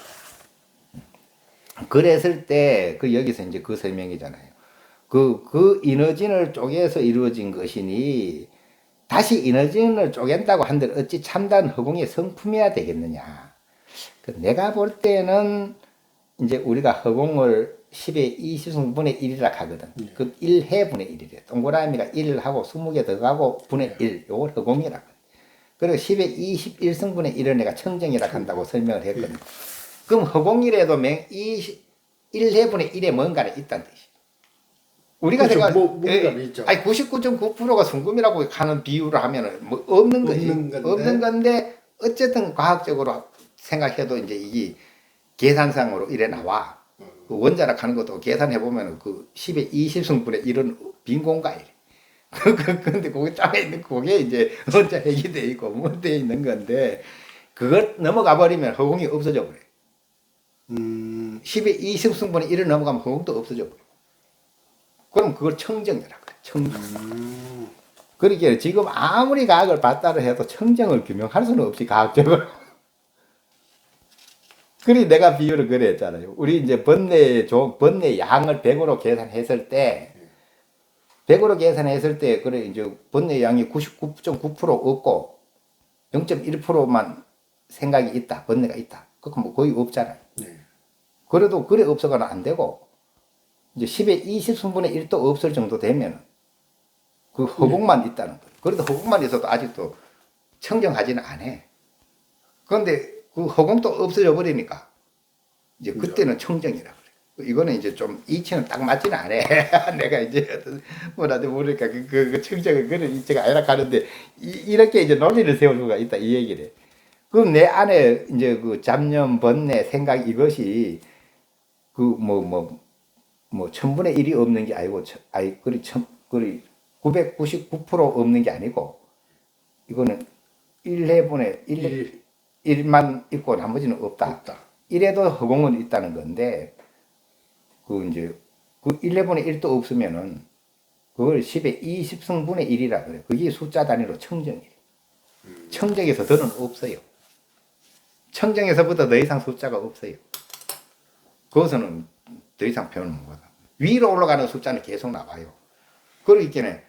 그랬을 때 그 여기서 이제 그 설명이잖아요. 그 이너진을 쪼개서 이루어진 것이니 다시 이너진을 쪼갠다고 한들 어찌 참다운 허공의 성품이어야 되겠느냐. 내가 볼 때는 이제 우리가 허공을 10의 20승분의 1이라 하거든. 그 1해분의 1이래. 동그라미가 1하고 20개 더 가고 분의 1. 요걸 허공이라 그래. 그리고 10의 21승분의 1을 내가 청정이라 한다고 설명을 했거든. 그럼 허공이라도 1해분의 1에 뭔가는 있다는 뜻이야. 우리가 그렇죠. 제가 뭔가는 있죠. 아니 99.9%가 순금이라고 하는 비유를 하면은 뭐 없는 거지. 없는 건데 어쨌든 과학적으로 생각해도 이제 이게 계산상으로 이래 나와. 그 원자락 하는 것도 계산해 보면은 그 10의 20승분의 1은 빈 공간이래. 근데 거기 짝에 있는 그게 이제 원자 핵이 돼 있고 뭐 돼 있는 건데 그걸 넘어가 버리면 허공이 없어져 버려. 10의 20승분의 1을 넘어가면 허공도 없어져 버려. 그럼 그걸 청정이라 그래. 청정. 그러니까 지금 아무리 과학을 봤다를 해도 청정을 규명할 수는 없지 과학적으로. 그리 내가 비유를 그래 했잖아요. 우리 이제 번뇌 양을 100으로 계산했을 때 100으로 계산했을 때 그래 이제 번뇌 양이 99.9% 없고 0.1%만 생각이 있다. 번뇌가 있다. 그거 뭐 거의 없잖아요. 네. 그래도 그래 없어가는 안 되고 이제 10의 20승분의 1도 없을 정도 되면 그 허공만 있다는 거예요. 그래도 허공만 있어도 아직도 청정하지는 않아. 그런데 그 허공도 없어져 버리니까 이제 그때는 청정이라 그래. 이거는 이제 좀 이치는 딱 맞지는 않아. 내가 이제 뭐라도 모르니까 그 청정은 그런 이치가 아니라 하는데 이렇게 이제 논리를 세울 수가 있다 이 얘기를. 그럼 내 안에 이제 그 잡념, 번뇌, 생각 이것이 그 뭐 1000분의 1이 없는 게 아니고 그리 999% 없는 게 아니고 이거는 1해분의 1만 있고 나머지는 없다. 1에도 허공은 있다는 건데 그 이제 그 1해분의 1도 없으면은 그걸 10의 20승분의 1이라 그래. 그게 숫자 단위로 청정이에요. 청정에서 더는 없어요. 청정에서부터 더 이상 숫자가 없어요. 그것은 더 이상 표현을 못하다. 위로 올라가는 숫자는 계속 나와요. 그러기 때문에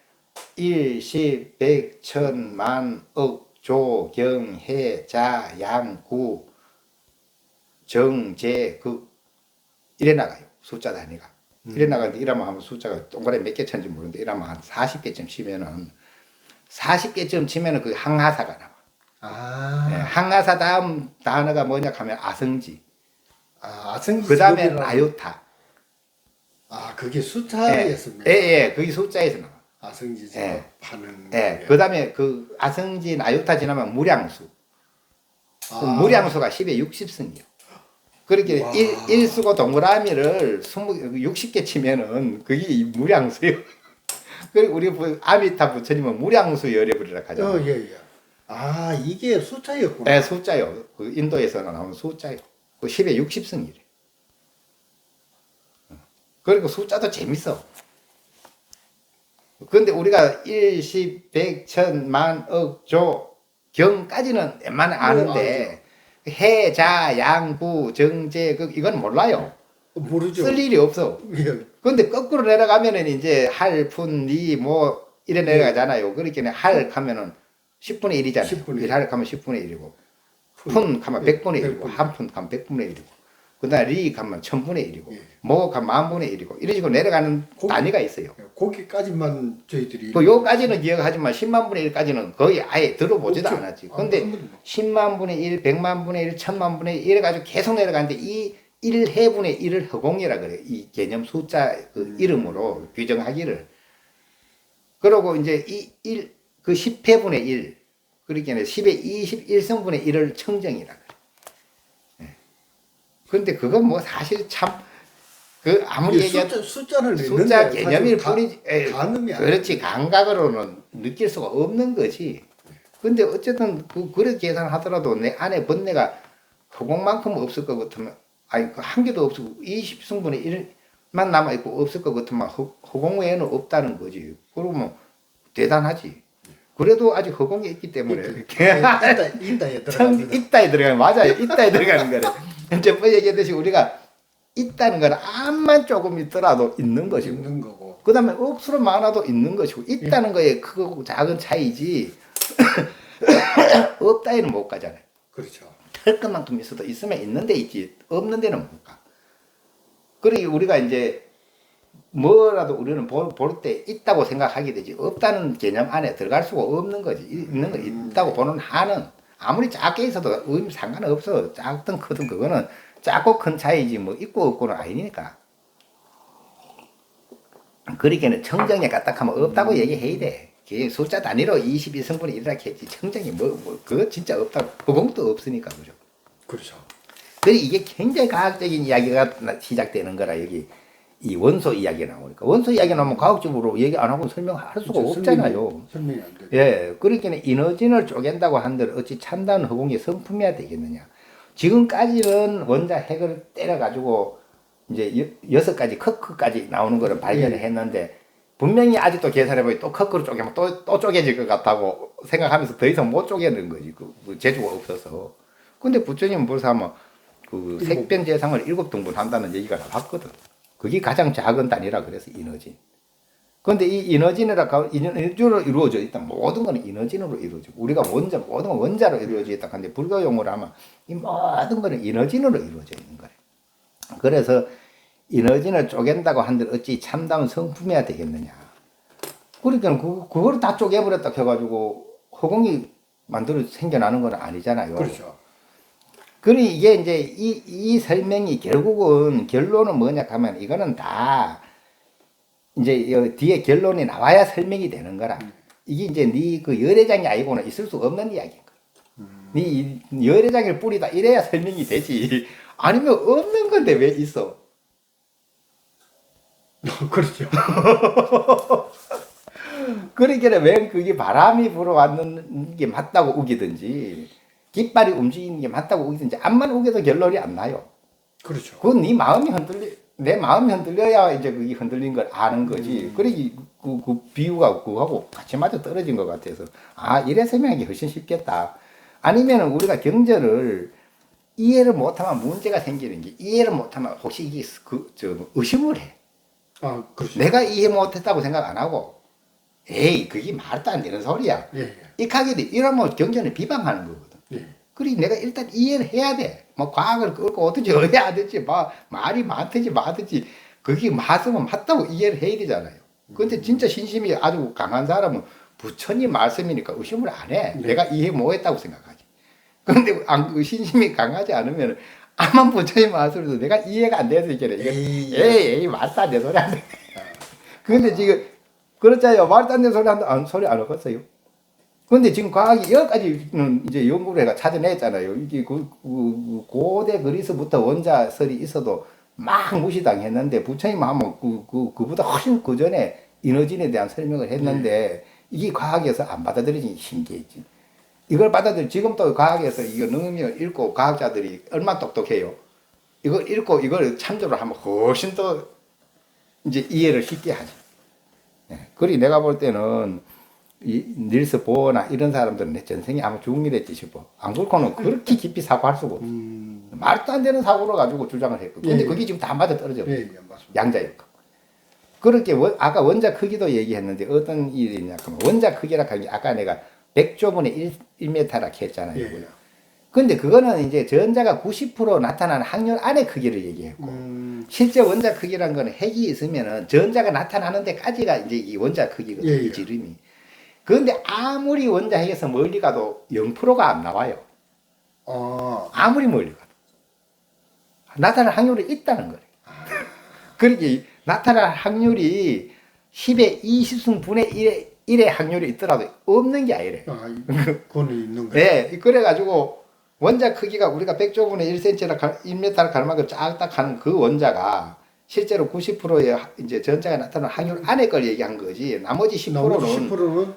1, 10, 100, 1000, 만, 억, 조, 경, 해, 자, 양, 구, 정, 제, 극 이래 나가요. 숫자 단위가. 이래 나가는데 이러면 하면 숫자가 동그라미 몇 개 천지 모르는데 이러면 한 40개쯤 치면은 40개쯤 치면은 그 항하사가 나와. 아, 네, 항하사 다음 단어가 뭐냐 하면 아성지. 아성지. 그 다음에 아요타. 아, 그게 숫자였습니다. 예, 그게 숫자에서 나와. 아성지 예. 파는. 예, 그 다음에 그 아성지, 아요타 지나면 무량수. 아. 그 무량수가 10의 60승이요. 그렇게 와. 1 쓰고 동그라미를 60개 치면은 그게 무량수요. 그리고 우리 아미타 부처님은 무량수 열애불이라 하잖아요. 예, 예. 아, 이게 숫자였구나. 네, 숫자요. 그 인도에서 나오는 숫자요. 그 10의 60승이래. 그리고 숫자도 재밌어. 그런데 우리가 1, 10, 100, 1000, 만, 억, 조, 경까지는 웬만하면 아는데 해, 자, 양, 구, 정, 제, 이건 몰라요. 모르죠. 쓸 일이 없어. 예. 근데 거꾸로 내려가면은 이제 할, 푼, 리, 뭐 이래 내려가잖아요. 그러니까 할 하면은 10분의 1이잖아요. 10분의 1 할 하면 10분의 1이고 푼 하면 100분의 1이고 한 푼 하면 100분의 1이고 그 다음에 리 하면 1000분의 1이고 예. 뭐 하면 10,000분의 1이고 이런 식으로 내려가는 단위가 있어요. 거기까지만 저희들이. 그 요까지는 기억하지만 10만 분의 1까지는 거의 아예 들어보지도 없죠. 않았지. 근데 한 번도. 10만 분의 1, 100만 분의 1, 1000만 분의 1 이래가지고 계속 내려가는데 이 1해분의 1을 허공이라 그래. 이 개념 숫자 그 이름으로 규정하기를. 그러고 이제 그 10회분의 1, 그러니까 10의 21승분의 1을 청정이라 그래. 그런데 그건 뭐 사실 참, 아무리 얘기해도 숫자를 숫자 개념일 뿐이지. 가늠이 안 그렇지, 감각으로는 느낄 수가 없는 거지. 근데 어쨌든 그렇게 계산하더라도 내 안에 번뇌가 허공만큼 없을 것 같으면 아니 그 한 개도 없고 20승분의 1만 남아 있고 없을 것 같으면 허공 외에는 없다는 거지. 그러면 대단하지. 그래도 아직 허공에 있기 때문에 있다에 들어갑니다. 있다에 들어가는 맞아요. 있다에 들어가는 거래. 전번 얘기했듯이 우리가 있다는 건 암만 조금 있더라도 있는 것이고 있는 거고. 그 다음에 억수로 많아도 있는 것이고 있다는 거에 크고 작은 차이지 없다에는 못 가잖아요. 그렇죠. 할 것만큼 있어도 있으면 있는 데 있지 없는 데는 못 가. 그러니 우리가 이제 뭐라도 우리는 볼 때 있다고 생각하게 되지 없다는 개념 안에 들어갈 수가 없는 거지. 있는 거 있다고 보는 한은 아무리 작게 있어도 의미 상관없어. 작든 크든 그거는 작고 큰 차이지 뭐 있고 없고는 아니니까. 그러기에는 청정에 까딱하면 없다고 얘기해야 돼. 그게 숫자 단위로 22성분의 1이라 했지. 청정이 그거 진짜 없다고. 허공도 없으니까, 그죠? 그렇죠. 그래서 이게 굉장히 과학적인 이야기가 시작되는 거라, 여기. 이 원소 이야기 나오니까. 원소 이야기 나오면 과학적으로 얘기 안 하고 설명할 수가 그렇죠. 없잖아요. 설명이 안 돼. 예. 그러니까 이너진을 쪼갠다고 한들 어찌 참다운 허공이 성품이야 되겠느냐. 지금까지는 원자 핵을 때려가지고 이제 6가지 커크까지 나오는 거를 발견을 했는데 분명히 아직도 계산해보니 또 커크로 쪼개면 또 쪼개질 것 같다고 생각하면서 더 이상 못 쪼개는 거지. 그 재주가 없어서. 근데 부처님은 벌써 아마 그 색변재상을 7등분 한다는 얘기가 나왔거든. 그게 가장 작은 단위라 그래서 이너진. 근데 이 이너진으로 이루어져 있다. 모든 건 이너진으로 이루어져. 우리가 모든 건 원자로 이루어져 있다. 근데 불교 용어로 하면 이 모든 거는 이너진으로 이루어져 있는 거래. 그래서 이너진을 쪼갠다고 한들 어찌 참다운 성품이야 되겠느냐. 그러니까 그거를 다 쪼개버렸다 해가지고 허공이 생겨나는 건 아니잖아요. 그렇죠. 그러니 이게 이제 이 설명이 결국은 결론은 뭐냐 하면 이거는 다 이제 뒤에 결론이 나와야 설명이 되는 거라. 이게 이제 네 그 열애장이 아니고는 있을 수 없는 이야기인 거야. 네 열애장을 뿌리다 이래야 설명이 되지. 아니면 없는 건데 왜 있어? 그렇죠. 그러니까 왜 그게 바람이 불어왔는 게 맞다고 우기든지 깃발이 움직이는 게 맞다고 우기든지 암만 우겨도 결론이 안 나요. 그렇죠. 그건 네 마음이 내 마음이 흔들려야 이제 그게 흔들린 걸 아는 거지. 그러기 그 비유가 그거하고 같이 맞아 떨어진 것 같아서 아 이래 설명하기 훨씬 쉽겠다. 아니면은 우리가 경전을 이해를 못하면 문제가 생기는 게 이해를 못하면 혹시 이게 의심을 해. 아, 그렇죠. 내가 이해 못했다고 생각 안 하고 에이 그게 말도 안 되는 소리야. 예, 예. 이카게도 이러면 경전을 비방하는 거거든. 예. 그리 내가 일단 이해를 해야 돼. 뭐 과학을 끌고 어떻게 해야 되지, 말이 많든지 마든지 그게 맞으면 맞다고 이해를 해야 되잖아요. 근데 진짜 신심이 아주 강한 사람은 부처님 말씀이니까 의심을 안 해. 네. 내가 이해 못했다고 생각하지. 근데 신심이 강하지 않으면 아만 부처님 말씀도 내가 이해가 안 돼서 이게 에이 말도 안 되는 소리 안 돼. 근데 지금 그렇잖아요. 말도 안 되는 소리 안 하겠어요. 근데 지금 과학이 여기까지는 이제 연구를 해가 찾아냈잖아요. 이게 고대 그리스부터 원자설이 있어도 막 무시당했는데 부처님 하면 그보다 훨씬 그 전에 이너진에 대한 설명을 했는데 이게 과학에서 안 받아들여지니 신기했지. 이걸 지금 또 과학에서 이거 능력 읽고 과학자들이 얼마나 똑똑해요. 이걸 읽고 이걸 참조를 하면 훨씬 더 이제 이해를 쉽게 하지. 네. 그리 내가 볼 때는 이 닐스 보어나 이런 사람들은 내 전생에 아마 죽은 일했지 싶어. 안 그렇고는 그렇게 깊이 사고할 수가 없어. 말도 안 되는 사고를 가지고 주장을 했거든. 근데 그게 지금 다 맞아 떨어져. 예, 예, 맞습니다. 양자역학. 그렇게 아까 원자 크기도 얘기했는데 어떤 일이 있냐 하면 원자 크기라 하는 게 아까 내가 100조분의 1m라 했잖아요. 예. 근데 그거는 이제 전자가 90% 나타나는 확률 안의 크기를 얘기했고 실제 원자 크기란 거는 핵이 있으면은 전자가 나타나는 데까지가 이제 이 원자 크기거든요. 예, 예. 이 지름이. 그런데 아무리 원자 핵에서 멀리 가도 0%가 안 나와요. 아무리 멀리 가도. 나타날 확률이 있다는 거예요. 그러니까 나타날 확률이 10의 20승분의 1의 확률이 있더라도 없는 게 아니래. 그거는 있는 거예요. 네, 그래가지고 원자 크기가 우리가 100조분의 1cm라 1m를 갈만큼 쫙딱 하는 그 원자가 실제로 90%의 이제 전자가 나타나는 확률 안에 걸 얘기한 거지. 나머지 10%는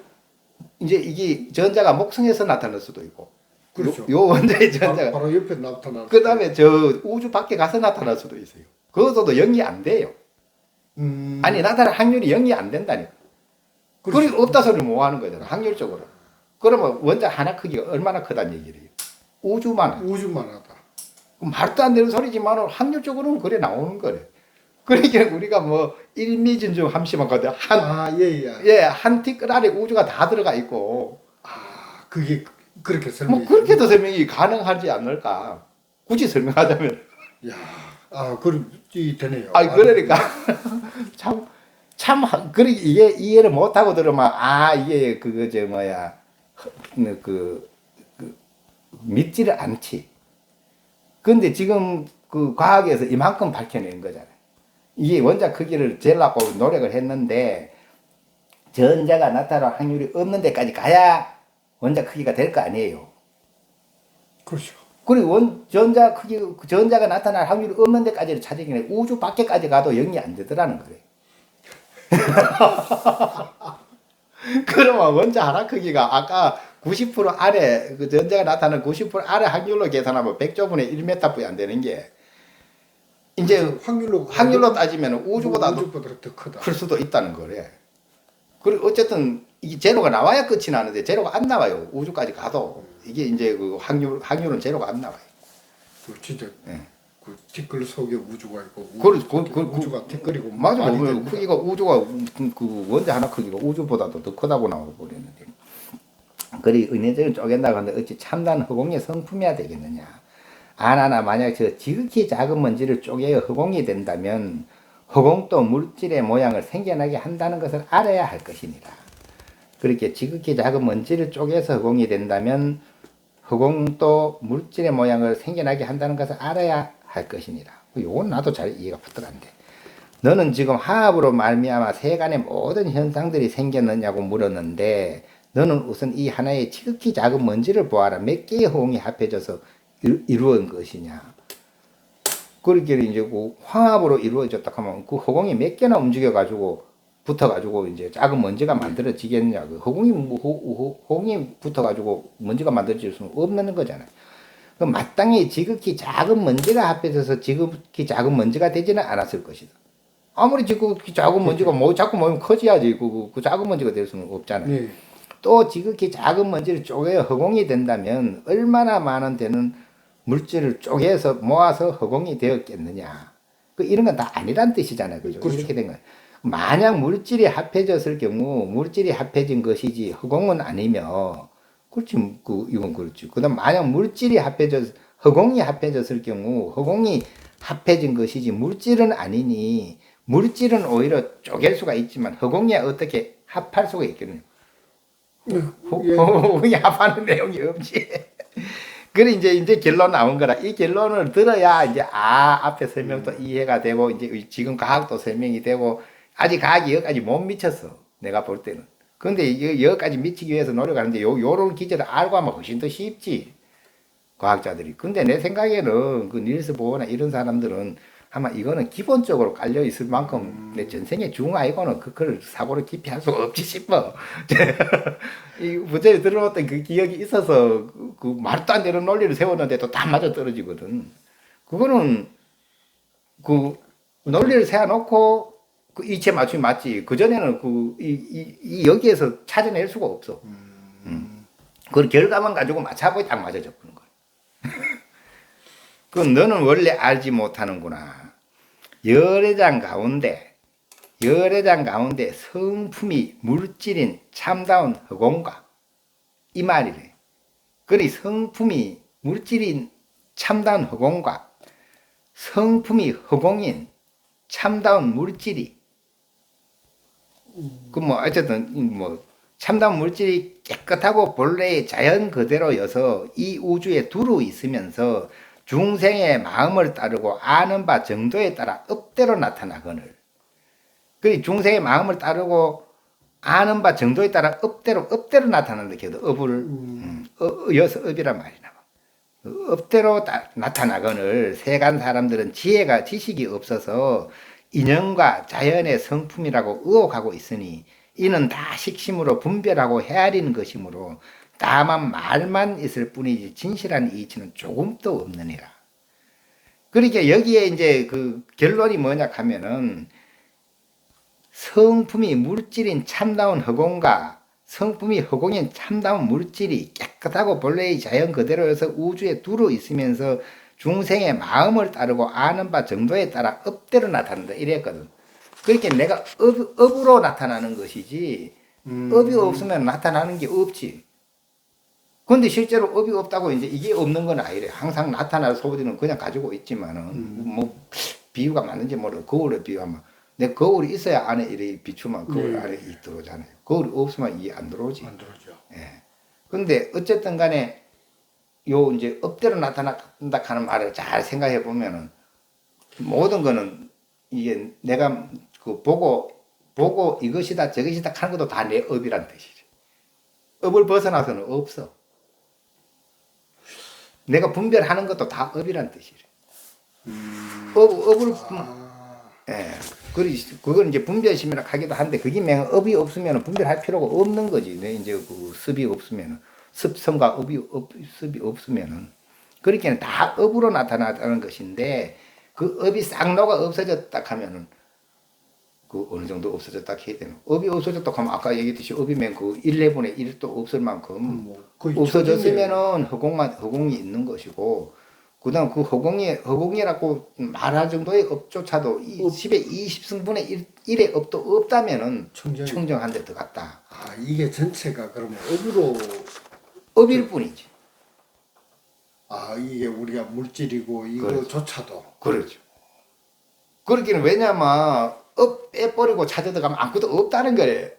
이제 이게 전자가 목성에서 나타날 수도 있고 그렇죠. 요 원자의 전자가 바로 옆에 나타나. 그 다음에 저 우주 밖에 가서 나타날 수도 있어요. 그것도 0이 안 돼요. 아니 나타날 확률이 0이 안 된다니까. 그렇죠. 그리 없다 소리를 뭐 하는 거잖아. 확률적으로. 그러면 원자 하나 크기가 얼마나 크다는 얘기래요. 우주만. 우주만하다. 말도 안 되는 소리지만 확률적으로는 그래 나오는 거래. 그러니까 우리가 뭐 일미진중 함수만 가도 한 티끌 안에 우주가 다 들어가 있고 그게 그렇게 설명. 뭐 그렇게도 설명이 가능하지 않을까? 굳이 설명하자면. 그렇게 되네요. 그러니까 그래 이게 이해를 못 하고 들으면 이게 그거 저 뭐야 그 믿지를 않지. 근데 지금 그 과학에서 이만큼 밝혀낸 거잖아요. 이게 원자 크기를 재려고 노력을 했는데 전자가 나타날 확률이 없는 데까지 가야 원자 크기가 될 거 아니에요. 그렇죠. 그리고 전자가 나타날 확률이 없는 데까지를 찾으기는 우주 밖에까지 가도 0이 안 되더라는 거예요. 그러면 원자 하나 크기가 아까 90% 아래 그 전자가 나타나는 90% 아래 확률로 계산하면 100조분의 1m뿐이 안 되는 게 이제 확률로 따지면 우주보다 더 크다. 클 수도 있다는 거래. 그리고 어쨌든 이게 제로가 나와야 끝이 나는데 제로가 안 나와요. 우주까지 가도 이게 이제 그 확률은 제로가 안 나와요. 진짜 예. 그 티끌 속에 우주가 있고 우주가 티끌이고 맞아. 크기가 우주가 그 원자 하나 크기가 우주보다도 더 크다고 나오고 그랬는데. 그리 은혜적인 쪼갠다고 하는데 어찌 참단 허공의 성품이야 되겠느냐. 아나나 만약 저 지극히 작은 먼지를 쪼개어 허공이 된다면 허공도 물질의 모양을 생겨나게 한다는 것을 알아야 할 것이니라. 그렇게 지극히 작은 먼지를 쪼개서 허공이 된다면 허공도 물질의 모양을 생겨나게 한다는 것을 알아야 할 것이니라. 요건 나도 잘 이해가 붙더란데. 너는 지금 화합으로 말미암아 세간의 모든 현상들이 생겼느냐고 물었는데 너는 우선 이 하나의 지극히 작은 먼지를 보아라. 몇 개의 허공이 합해져서 이루어진 것이냐. 그렇게 이제 그 화합으로 이루어졌다 하면 그 허공이 몇 개나 움직여가지고 붙어가지고 이제 작은 먼지가 만들어지겠냐. 그 허공이 붙어가지고 먼지가 만들어질 수는 없는 거잖아요. 그럼 마땅히 지극히 작은 먼지가 합해져서 지극히 작은 먼지가 되지는 않았을 것이다. 아무리 지극히 작은 먼지가 자꾸 모이면 커져야지 그 작은 먼지가 될 수는 없잖아요. 네. 또 지극히 작은 먼지를 쪼개어 허공이 된다면 얼마나 많은 되는 물질을 쪼개서 모아서 허공이 되었겠느냐. 이런 건 다 아니란 뜻이잖아요. 그죠? 그렇죠. 이렇게 된 거예요. 만약 물질이 합해졌을 경우 물질이 합해진 것이지 허공은 아니며 그렇지. 이건 그렇지. 그다음 만약 물질이 허공이 합해졌을 경우 허공이 합해진 것이지 물질은 아니니 물질은 오히려 쪼갤 수가 있지만 허공이 어떻게 합할 수가 있겠느냐. 허공이 합하는 내용이 없지. 그래 이제 결론 나온 거라. 이 결론을 들어야 이제 앞에 설명도 이해가 되고 이제 지금 과학도 설명이 되고 아직 과학이 여기까지 못 미쳤어. 내가 볼 때는. 근데 여기까지 미치기 위해서 노력하는데 요런 기제를 알고 하면 훨씬 더 쉽지. 과학자들이. 근데 내 생각에는 그 닐스 보어나 이런 사람들은 아마 이거는 기본적으로 깔려 있을 만큼 내 전생에 죽은 아이고는 그걸 사고를 깊이 할 수가 없지 싶어. 이 문제를 들어봤던 그 기억이 있어서 그 말도 안 되는 논리를 세웠는데도 다 맞아 떨어지거든. 그거는 그 논리를 세워놓고 그 이체 맞춤이 맞지. 그전에는 여기에서 찾아낼 수가 없어. 그 결과만 가지고 맞춰보니 딱 맞아져 버는 거야. 그 너는 원래 알지 못하는구나. 열애장 가운데 성품이 물질인 참다운 허공과 이 말이래. 그리 성품이 물질인 참다운 허공과 성품이 허공인 참다운 물질이 어쨌든 참다운 물질이 깨끗하고 본래의 자연 그대로여서 이 우주에 두루 있으면서 중생의 마음을 따르고 아는 바 정도에 따라 업대로 나타나거늘. 그 중생의 마음을 따르고 아는 바 정도에 따라 업대로 나타난다. 걔도 여서 업이란 말이나. 업대로 나타나거늘 세간 사람들은 지식이 없어서 인연과 자연의 성품이라고 의혹하고 있으니 이는 다 식심으로 분별하고 헤아리는 것이므로 다만 말만 있을 뿐이지 진실한 이치는 조금도 없느니라. 그러니까 여기에 이제 그 결론이 뭐냐 하면은 성품이 물질인 참다운 허공과 성품이 허공인 참다운 물질이 깨끗하고 본래의 자연 그대로여서 우주에 두루 있으면서 중생의 마음을 따르고 아는 바 정도에 따라 업대로 나타난다 이랬거든. 그렇게 내가 업으로 나타나는 것이지 업이 없으면 나타나는 게 없지. 근데 실제로 업이 없다고 이제 이게 없는 건 아니래. 항상 나타날 소리는 그냥 가지고 있지만은 뭐 비유가 맞는지 모르고 거울에 비유하면 내 거울이 있어야 안에 이렇게 비추면 거울 안에 이 들어오잖아요. 거울이 없으면 이 안 들어오지. 안 들어오죠. 예. 근데 어쨌든 간에 요 이제 업대로 나타난다 하는 말을 잘 생각해 보면은 모든 거는 이게 내가 그 보고 이것이다 저것이다 하는 것도 다 내 업이란 뜻이지. 업을 벗어나서는 없어. 내가 분별하는 것도 다 업이란 뜻이래. 업을 예. 그건 이제 분별심이라 하기도 한데 그게 맹 업이 없으면 분별할 필요가 없는 거지. 내 이제 그 습이 없으면은 습성과 습이 없으면은 그렇게는 다 업으로 나타나는 것인데 그 업이 싹 녹아 없어졌다 하면은 그 어느 정도 없어졌다 해야 되나? 업이 없어졌다 하면 아까 얘기했듯이 업이면 그 1내분의 1도 없을 만큼 없어졌으면은 허공이 있는 것이고 그다음 그 허공이라고 말할 정도의 업조차도 10의 20승분의 1의 업도 없다면은 청정한 데 들어갔다. 아 이게 전체가 그러면 업으로 업일 뿐이지. 아 이게 우리가 물질이고 이거조차도 그렇죠. 그렇기는 왜냐면 업 빼버리고 찾아 들어가면 아무것도 없다는 거래.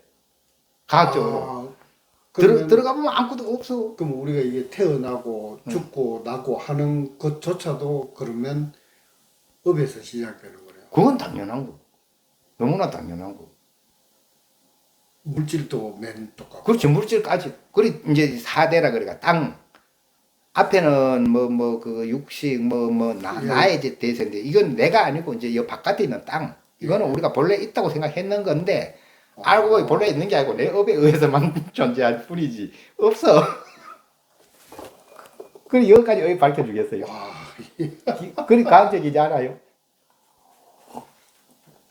과학적으로. 들어가보면 아무것도 없어. 그럼 우리가 이게 태어나고 죽고 나고 하는 것조차도 그러면 업에서 시작되는 거예요. 그건 당연한 거. 너무나 당연한 거. 물질도 맨 똑같고. 그렇지, 물질까지. 그리 이제 4대라 그래가 땅. 앞에는 그 육식 나의 이제 대세인데 이건 내가 아니고 이제 이 바깥에 있는 땅. 이거는 우리가 본래 있다고 생각했는 건데 알고 보니 본래 있는 게 아니고 내 업에 의해서만 존재할 뿐이지 없어. 그럼 여기까지 왜 밝혀주겠어요? 그리 과학적이지 않아요?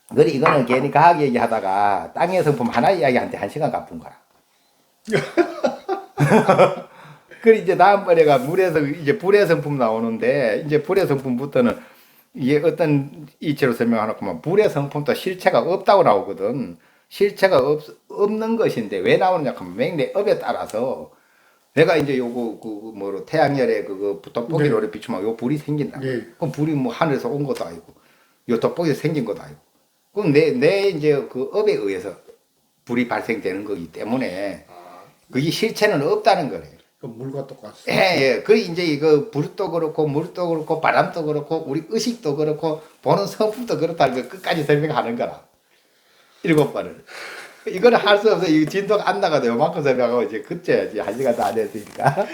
그래 이거는 괜히 과학 얘기하다가 땅의 성품 하나 이야기한테 1시간 갚은 거라. 그래 이제 다음번에가 물에서 이제 불의 성품 나오는데 이제 불의 성품부터는 이게 어떤 이치로 설명하놓고만 불의 성품도 실체가 없다고 나오거든. 실체가 없는 것인데 왜 나오느냐 하면 맹내 업에 따라서 내가 이제 요거 태양열에 그거 돋보기를 오래 비추면 요 불이 생긴다. 그럼 불이 뭐 하늘에서 온 것도 아니고 요 돋보기에서 생긴 것도 아니고 그럼 내 이제 그 업에 의해서 불이 발생되는 거기 때문에 그게 실체는 없다는 거래요. 그 물과 똑같습니다. 예. 그 이제 이거 불도 그렇고 물도 그렇고 바람도 그렇고 우리 의식도 그렇고 보는 성품도 그렇다는 거 끝까지 설명하는 거라. 7번을. 이거는 할 수 없어. 이 진도가 안 나가도 요만큼 설명하고 이제 그쳐야지. 1시간도 안 했으니까.